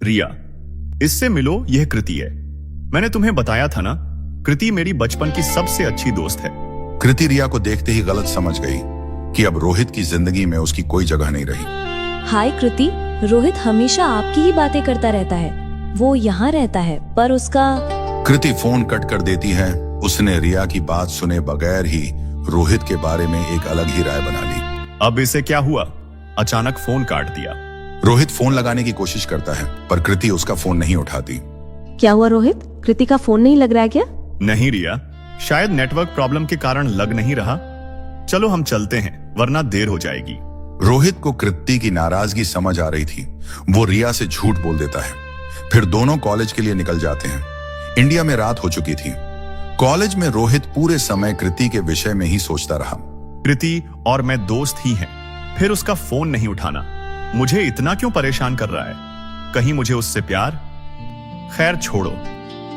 रिया, इससे मिलो, यह कृति है। मैंने तुम्हें बताया था ना, कृति मेरी बचपन की सबसे अच्छी दोस्त है। कृति रिया को देखते ही गलत समझ गई कि अब रोहित की जिंदगी में उसकी कोई जगह नहीं रही। हाय कृति, रोहित हमेशा आपकी ही बातें करता रहता है। वो यहाँ रहता है पर उसका। कृति फोन कट कर देती है। उसने रिया की बात सुने बगैर ही रोहित के बारे में एक अलग ही राय बना ली। अब इसे क्या हुआ? अचानक फोन काट दिया। रोहित फोन लगाने की कोशिश करता है पर कृति उसका फोन नहीं उठाती। क्या हुआ रोहित, कृति का फोन नहीं लग रहा है क्या? नहीं रिया, शायद नेटवर्क प्रॉब्लम के कारण लग नहीं रहा। चलो हम चलते हैं वरना देर हो जाएगी। रोहित को कृति की नाराजगी समझ आ रही थी। वो रिया से झूठ बोल देता है। फिर दोनों कॉलेज के लिए निकल जाते हैं। इंडिया में रात हो चुकी थी। कॉलेज में रोहित पूरे समय कृति के विषय में ही सोचता रहा। कृति और मैं दोस्त ही हैं, फिर उसका फोन नहीं उठाना मुझे इतना क्यों परेशान कर रहा है? कहीं मुझे उससे प्यार? खैर छोड़ो,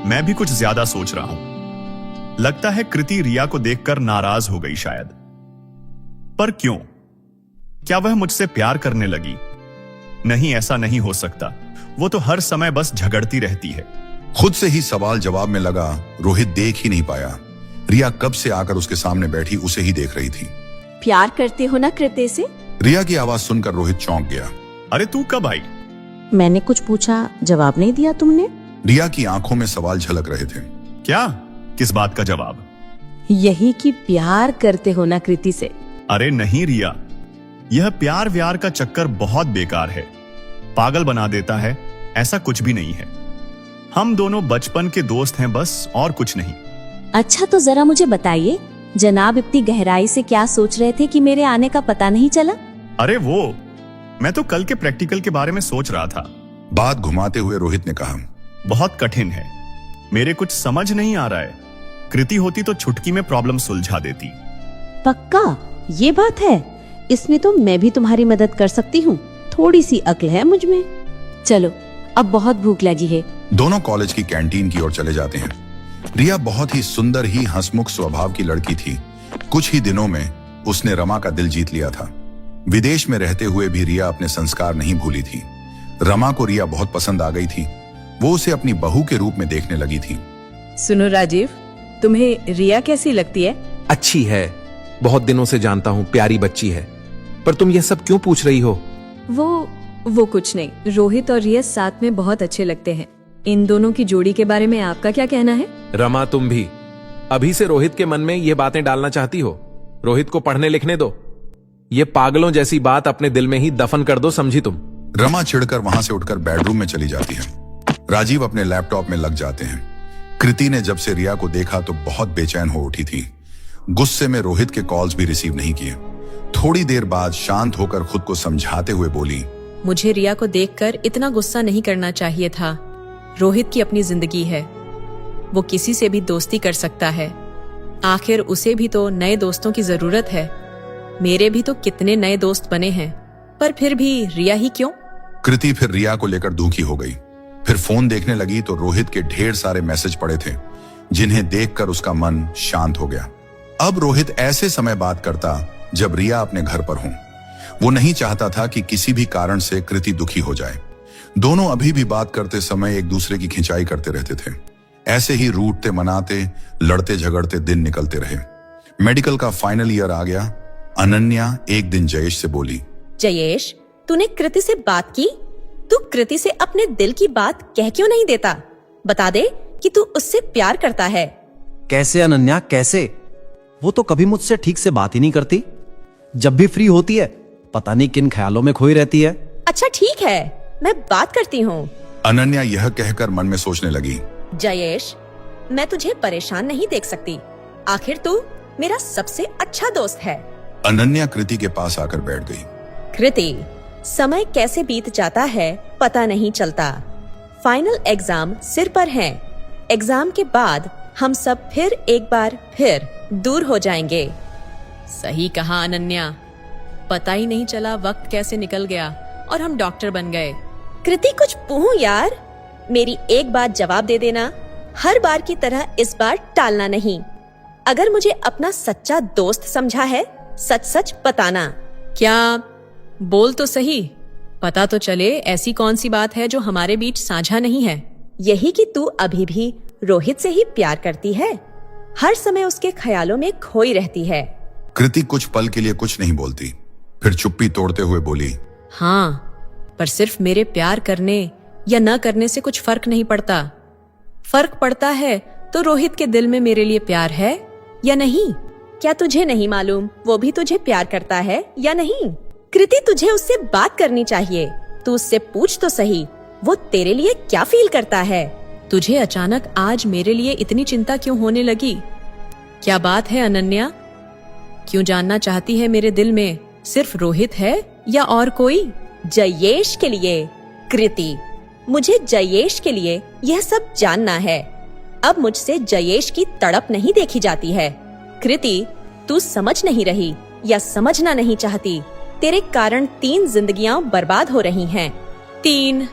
मैं भी कुछ ज्यादा सोच रहा हूं। लगता है कृति रिया को देखकर नाराज हो गई शायद। पर क्यों? क्या वह मुझसे प्यार करने लगी? नहीं, ऐसा नहीं हो सकता। वो तो हर समय बस झगड़ती रहती है। खुद से ही सवाल जवाब में लगा। रोहित देख ही नहीं पाया। रिया कब से आकर उसके सामने बैठी उसे ही देख रही थी। प्यार करते हो ना कृति से? रिया की आवाज सुनकर रोहित चौंक गया। अरे तू कब आई? मैंने कुछ पूछा, जवाब नहीं दिया तुमने? रिया की आंखों में सवाल झलक रहे थे। क्या? किस बात का जवाब? यही कि प्यार करते हो ना कृति से। अरे नहीं रिया, यह प्यार व्यार का चक्कर बहुत बेकार है, पागल बना देता है। ऐसा कुछ भी नहीं है। हम दोनों बचपन के दोस्त हैं बस, और कुछ नहीं। अच्छा तो जरा मुझे बताइए, जनाब इतनी गहराई से क्या सोच रहे थे कि मेरे आने का पता नहीं चला? अरे वो, मैं तो कल के प्रैक्टिकल के बारे में सोच रहा था। बात घुमाते हुए रोहित ने कहा, बहुत कठिन है, मेरे कुछ समझ नहीं आ रहा है। कृति होती तो छुटकी में प्रॉब्लम सुलझा देती। पक्का ये बात है? इसमें तो मैं भी तुम्हारी मदद कर सकती हूँ। थोड़ी सी अक्ल है मुझ में। चलो, अब बहुत भूख लगी है। दोनों कॉलेज की कैंटीन की ओर चले जाते हैं। रिया बहुत ही सुंदर ही हंसमुख स्वभाव की लड़की थी। कुछ ही दिनों में उसने रमा का दिल जीत लिया था। विदेश में रहते हुए भी रिया अपने संस्कार नहीं भूली थी। रमा को रिया बहुत पसंद आ गई थी। वो उसे अपनी बहू के रूप में देखने लगी थी। सुनो राजीव, तुम्हें रिया कैसी लगती है? अच्छी है, बहुत दिनों से जानता हूँ, प्यारी बच्ची है। पर तुम ये सब क्यों पूछ रही हो? वो कुछ नहीं। रोहित और रिया साथ में बहुत अच्छे लगते हैं। इन दोनों की जोड़ी के बारे में आपका क्या कहना है? रमा, तुम भी अभी से रोहित के मन में ये बातें डालना चाहती हो? रोहित को पढ़ने लिखने दो। ये पागलों जैसी बात अपने दिल में ही दफन कर दो, समझी तुम? रमा चिढ़कर वहां से उठकर बेडरूम में चली जाती है। राजीव अपने लैपटॉप में लग जाते हैं। कृति ने जब से रिया को देखा तो बहुत बेचैन हो उठी थी। गुस्से में रोहित के कॉल्स भी रिसीव नहीं किए। थोड़ी देर बाद शांत होकर खुद को समझाते हुए बोली, मुझे रिया को देखकर इतना गुस्सा नहीं करना चाहिए था। रोहित की अपनी जिंदगी है, वो किसी से भी दोस्ती कर सकता है। आखिर उसे भी तो नए दोस्तों की जरूरत है। मेरे भी तो कितने नए दोस्त बने हैं, पर फिर भी रिया ही क्यों? कृति फिर रिया को लेकर दुखी हो गई। फिर फोन देखने लगी तो रोहित के ढेर सारे मैसेज पड़े थे, जिन्हें देखकर उसका मन शांत हो गया। अब रोहित ऐसे समय बात करता जब रिया अपने घर पर हो। वो नहीं चाहता था कि किसी भी कारण से कृति दुखी हो जाए। दोनों अभी भी बात करते समय एक दूसरे की खिंचाई करते रहते थे। ऐसे ही रूठते मनाते, लड़ते झगड़ते दिन निकलते रहे। मेडिकल का फाइनल ईयर आ गया। अनन्या एक दिन जयेश से बोली, जयेश, तूने कृति से बात की? तू कृति से अपने दिल की बात कह क्यों नहीं देता? बता दे कि तू उससे प्यार करता है। कैसे अनन्या, कैसे? वो तो कभी मुझसे ठीक से बात ही नहीं करती। जब भी फ्री होती है पता नहीं किन ख्यालों में खोई रहती है। अच्छा ठीक है, मैं बात करती हूँ। अनन्या यह कहकर मन में सोचने लगी, जयेश, मैं तुझे परेशान नहीं देख सकती। आखिर तू मेरा सबसे अच्छा दोस्त है। अनन्या कृति के पास आकर बैठ गई। कृति, समय कैसे बीत जाता है पता नहीं चलता। फाइनल एग्जाम सिर पर है। एग्जाम के बाद हम सब फिर एक बार फिर दूर हो जाएंगे। सही कहा अनन्या, पता ही नहीं चला वक्त कैसे निकल गया और हम डॉक्टर बन गए। कृति, कुछ पूछूं यार? मेरी एक बात जवाब दे देना। हर बार की तरह इस बार टालना नहीं। अगर मुझे अपना सच्चा दोस्त समझा है, सच सच बताना। क्या? बोल तो सही, पता तो चले ऐसी कौन सी बात है जो हमारे बीच साझा नहीं है। यही कि तू अभी भी रोहित से ही प्यार करती है, हर समय उसके ख्यालों में खोई रहती है। कृति कुछ पल के लिए कुछ नहीं बोलती, फिर चुप्पी तोड़ते हुए बोली, हाँ, पर सिर्फ मेरे प्यार करने या न करने से कुछ फर्क नहीं पड़ता। फर्क पड़ता है तो रोहित के दिल में मेरे लिए प्यार है या नहीं। क्या तुझे नहीं मालूम वो भी तुझे प्यार करता है या नहीं? कृति, तुझे उससे बात करनी चाहिए। तू उससे पूछ तो सही, वो तेरे लिए क्या फील करता है। तुझे अचानक आज मेरे लिए इतनी चिंता क्यों होने लगी? क्या बात है अनन्या? क्यों जानना चाहती है मेरे दिल में सिर्फ रोहित है या और कोई? जयेश के लिए कृति, मुझे जयेश के लिए यह सब जानना है। अब मुझसे जयेश की तड़प नहीं देखी जाती है। कृति, तू समझ नहीं रही या समझना नहीं चाहती। तेरे कारण 3 जिंदगियां बर्बाद हो रही हैं। 3?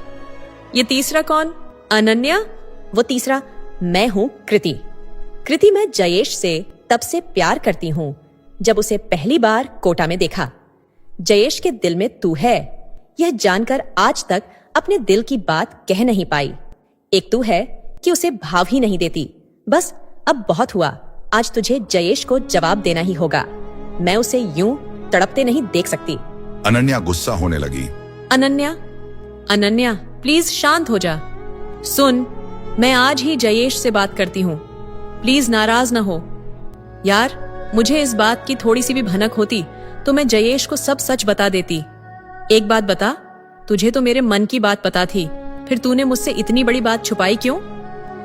ये तीसरा कौन? अनन्या? वो तीसरा मैं हूँ कृति। कृति, मैं जयेश से तब से प्यार करती हूँ जब उसे पहली बार कोटा में देखा। जयेश के दिल में तू है, यह जानकर आज तक अपने दिल की बात कह नहीं पाई। एक तू है कि उसे भाव ही नहीं देती। बस अब बहुत हुआ, आज तुझे जयेश को जवाब देना ही होगा। मैं उसे यूं तड़पते नहीं देख सकती। अनन्या गुस्सा होने लगी। अनन्या प्लीज शांत हो जा। सुन, मैं आज ही जयेश से बात करती हूँ, प्लीज नाराज ना हो। यार, मुझे इस बात की थोड़ी सी भी भनक होती तो मैं जयेश को सब सच बता देती। एक बात बता, तुझे तो मेरे मन की बात पता थी, फिर तूने मुझसे इतनी बड़ी बात छुपाई क्यों?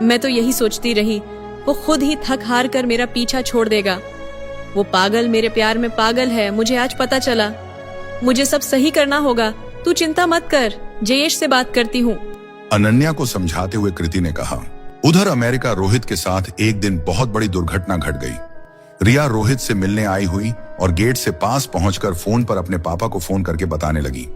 मैं तो यही सोचती रही वो खुद ही थक हार कर मेरा पीछा छोड़ देगा। वो पागल मेरे प्यार में पागल है, मुझे आज पता चला। मुझे सब सही करना होगा, तू चिंता मत कर, जयेश से बात करती हूँ। अनन्या को समझाते हुए कृति ने कहा। उधर अमेरिका रोहित के साथ एक दिन बहुत बड़ी दुर्घटना घट गई। रिया रोहित से मिलने आई हुई और गेट से पास पहुंचकर फोन पर अपने पापा को फोन करके बताने लगी।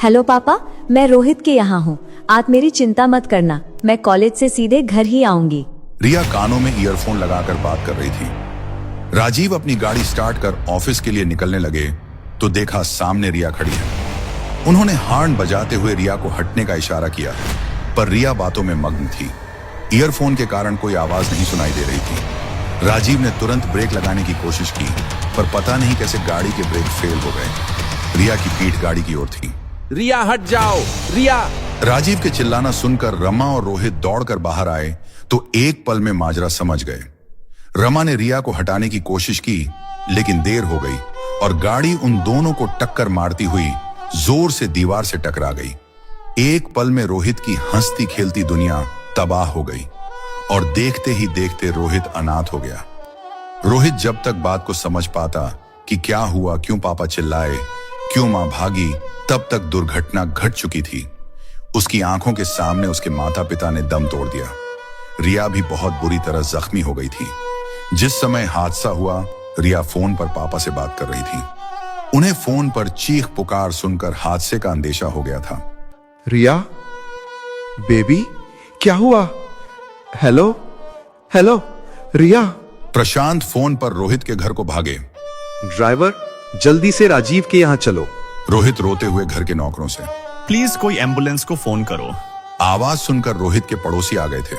हेलो पापा, मैं रोहित के यहाँ हूँ। आप मेरी चिंता मत करना, मैं कॉलेज से सीधे घर ही आऊंगी। रिया कानों में ईयरफोन लगाकर बात कर रही थी। राजीव अपनी गाड़ी स्टार्ट कर ऑफिस के लिए निकलने लगे तो देखा सामने रिया खड़ी है। उन्होंने हॉर्न बजाते हुए रिया को हटने का इशारा किया, पर रिया बातों में मग्न थी। ईयरफोन के कारण कोई आवाज नहीं सुनाई दे रही थी। राजीव ने तुरंत ब्रेक लगाने की कोशिश की, पर पता नहीं कैसे गाड़ी के ब्रेक फेल हो गए। रिया की पीठ गाड़ी की ओर थी। रिया हट जाओ, रिया! राजीव के चिल्लाना सुनकर रमा और रोहित दौड़कर बाहर आए तो एक पल में माजरा समझ गए। रमा ने रिया को हटाने की कोशिश की, लेकिन देर हो गई और गाड़ी उन दोनों को टक्कर मारती हुई जोर से दीवार से टकरा गई। एक पल में रोहित की हंसती खेलती दुनिया तबाह हो गई और देखते ही देखते रोहित अनाथ हो गया। रोहित जब तक बात को समझ पाता कि क्या हुआ, क्यों पापा चिल्लाए, क्यों मां भागी, तब तक दुर्घटना घट चुकी थी। उसकी आंखों के सामने उसके माता पिता ने दम तोड़ दिया। रिया भी बहुत बुरी तरह जख्मी हो गई थी। जिस समय हादसा हुआ, रिया फोन पर पापा से बात कर रही थी। उन्हें फोन पर चीख पुकार सुनकर हादसे का अंदेशा हो गया था। रिया बेबी, क्या हुआ? हेलो हेलो रिया। प्रशांत फोन पर रोहित के घर को भागे। ड्राइवर, जल्दी से राजीव के यहाँ चलो। रोहित रोते हुए घर के नौकरों से, प्लीज कोई एम्बुलेंस को फोन करो। आवाज सुनकर रोहित के पड़ोसी आ गए थे।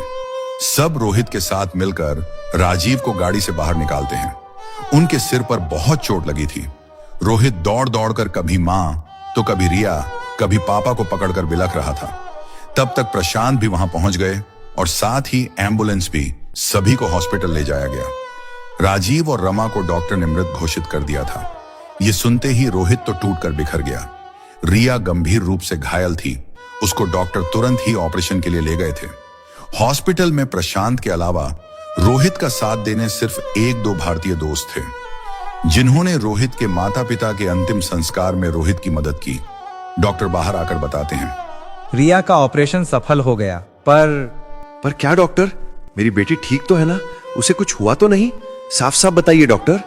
सब रोहित के साथ मिलकर राजीव को गाड़ी से बाहर निकालते हैं। उनके सिर पर बहुत चोट लगी थी। रोहित दौड़ दौड़कर कभी मां तो कभी रिया, कभी पापा को पकड़कर बिलख रहा था। तब तक प्रशांत भी वहां पहुंच गए और साथ ही एम्बुलेंस भी सभी को हॉस्पिटल ले जाया गया। राजीव और रमा को डॉक्टर ने मृत घोषित कर दिया था। ये सुनते ही रोहित तो टूटकर बिखर गया। रिया गंभीर रूप से घायल थी। उसको डॉक्टर तुरंत ही ऑपरेशन के लिए ले गए थे। हॉस्पिटल में प्रशांत के अलावा रोहित का साथ देने सिर्फ 1-2 भारतीय दोस्त थे, जिन्होंने रोहित के माता पिता के अंतिम संस्कार में रोहित की मदद की। डॉक्टर बाहर आकर बताते हैं, रिया का ऑपरेशन सफल हो गया, पर क्या डॉक्टर, मेरी बेटी ठीक तो है ना? उसे कुछ हुआ तो नहीं? साफ साफ बताइए डॉक्टर।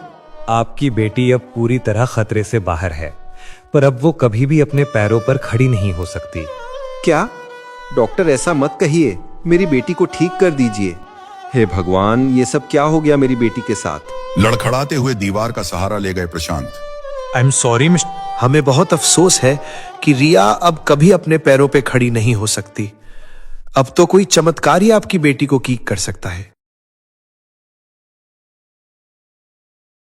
आपकी बेटी अब पूरी तरह खतरे से बाहर है, पर अब वो कभी भी अपने पैरों पर खड़ी नहीं हो सकती। क्या? डॉक्टर ऐसा मत कहिए, मेरी बेटी को ठीक कर दीजिए। हे भगवान, ये सब क्या हो गया मेरी बेटी के साथ? लड़खड़ाते हुए दीवार का सहारा ले गए प्रशांत। आई एम सॉरी हमें बहुत अफसोस है कि रिया अब कभी अपने पैरों पे खड़ी नहीं हो सकती। अब तो कोई चमत्कार ही आपकी बेटी को ठीक कर सकता है।